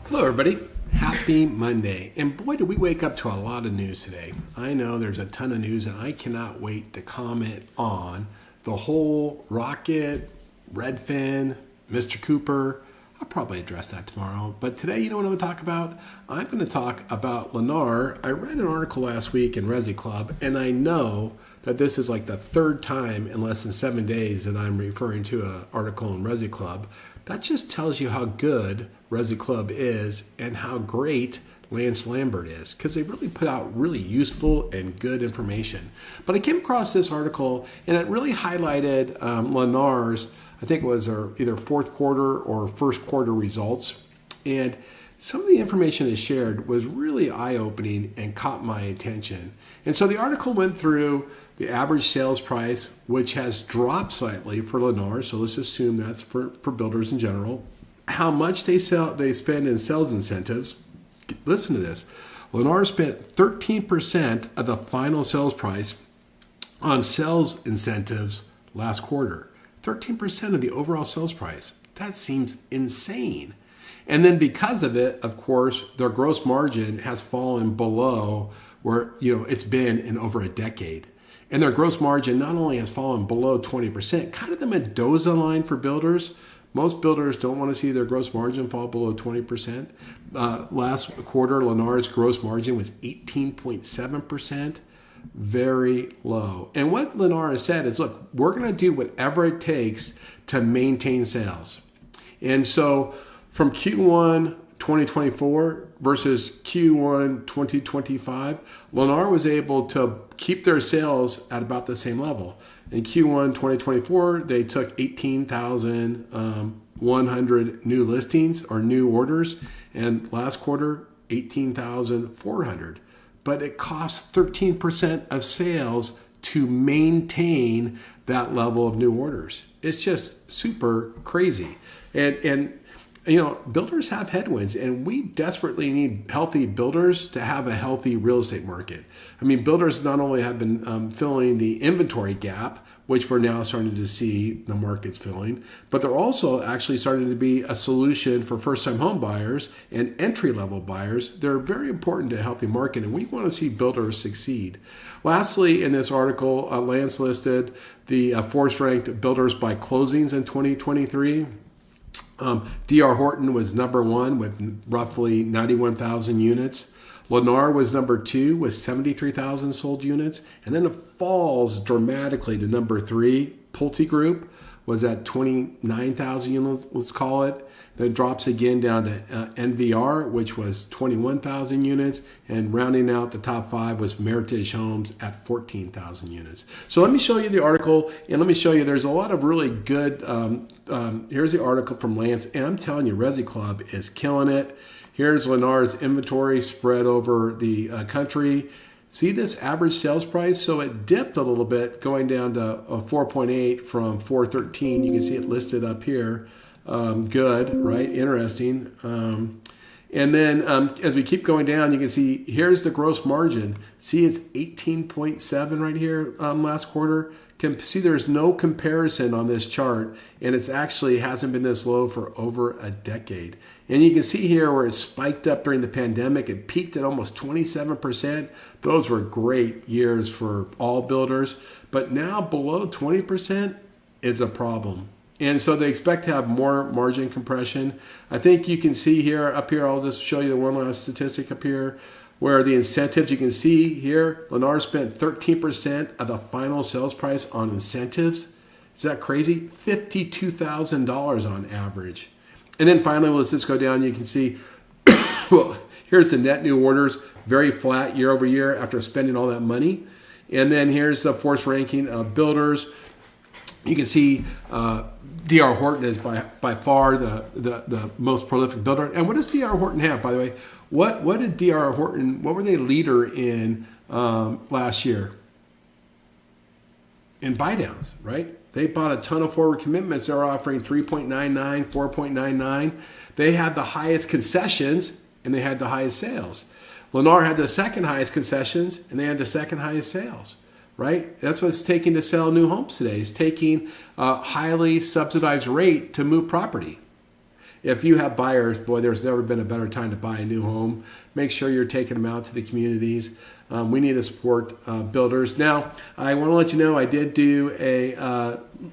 Hello, everybody. Happy Monday. And boy, did we wake up to a lot of news today. I know there's a ton of news, and I cannot wait to comment on the whole Rocket, Redfin, Mr. Cooper. I'll probably address that tomorrow. But today, you know what I'm going to talk about? I'm going to talk about Lennar. I read an article last week in ResiClub, and I know that this is like the third time in less than 7 days that I'm referring to an article in ResiClub. That just tells you how good ResiClub is and how great Lambert is, because they really put out really useful and good information. But I came across this article, and it really highlighted Lennar's, I think it was either fourth quarter or first quarter results. And some of the information they shared was really eye-opening and caught my attention. And so the article went through the average sales price, which has dropped slightly for Lennar, so let's assume that's for builders in general. How much they spend in sales incentives. Listen to this. Lennar spent 13% of the final sales price on sales incentives last quarter. 13% of the overall sales price. That seems insane. And then because of it, of course, their gross margin has fallen below where it's been in over a decade. And their gross margin not only has fallen below 20%, kind of the Mendoza line for builders. Most builders don't want to see their gross margin fall below 20%. Last quarter, Lennar's gross margin was 18.7%, very low. And what Lennar has said is, look, we're going to do whatever it takes to maintain sales. And so from Q1 2024 versus Q1 2025, Lennar was able to keep their sales at about the same level. In Q1 2024, they took 18,100 new listings or new orders, and last quarter, 18,400. But it costs 13% of sales to maintain that level of new orders. It's just super crazy. And builders have headwinds, and we desperately need healthy builders to have a healthy real estate market. I mean, builders not only have been filling the inventory gap, which we're now starting to see the markets filling, but they're also actually starting to be a solution for first-time home buyers and entry-level buyers. They're very important to a healthy market, and we want to see builders succeed. Lastly, in this article, Lance listed the force-ranked builders by closings in 2023. D.R. Horton was number one with roughly 91,000 units. Lennar was number two with 73,000 sold units. And then it falls dramatically to number three. Pulte Group was at 29,000 units, let's call it. Then it drops again down to NVR, which was 21,000 units. And rounding out the top five was Meritage Homes at 14,000 units. So let me show you the article, and let me show you there's a lot of really good, here's the article from Lance. And I'm telling you, ResiClub is killing it. Here's Lennar's inventory spread over the country. See this average sales price? So it dipped a little bit going down to 4.8 from 413. You can see it listed up here. Good, right? Interesting. And then as we keep going down, you can see here's the gross margin. See, it's 18.7 right here last quarter. See, there's no comparison on this chart, and it's actually hasn't been this low for over a decade. And you can see here where it spiked up during the pandemic. It peaked at almost 27%. Those were great years for all builders. But now below 20% is a problem. And so they expect to have more margin compression. I think you can see here, up here, I'll just show you the one last statistic up here, where the incentives, you can see here, Lennar spent 13% of the final sales price on incentives. Is that crazy? $52,000 on average. And then finally, let's just go down. You can see, well, here's the net new orders, very flat year over year after spending all that money. And then here's the force ranking of builders. You can see D.R. Horton is by far the most prolific builder. And what does D.R. Horton have, by the way? What did D.R. Horton, what were they leader in last year? In buy downs, right? They bought a ton of forward commitments. They were offering 3.99, 4.99. They had the highest concessions, and they had the highest sales. Lennar had the second highest concessions, and they had the second highest sales, right? That's what it's taking to sell new homes today. It's taking a highly subsidized rate to move property. if you have buyers, boy, there's never been a better time to buy a new home. Make sure you're taking them out to the communities. We need to support builders. Now, I want to let you know I did do a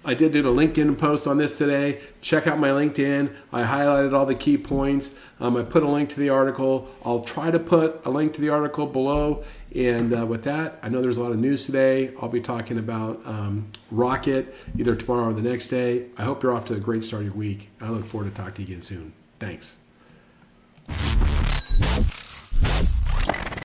LinkedIn post on this today. Check out my LinkedIn. I highlighted all the key points. I put a link to the article. I'll try to put a link to the article below. And with that, I know there's a lot of news today. I'll be talking about Rocket either tomorrow or the next day. I hope you're off to a great start of your week. I look forward to talking to you again soon. Thanks.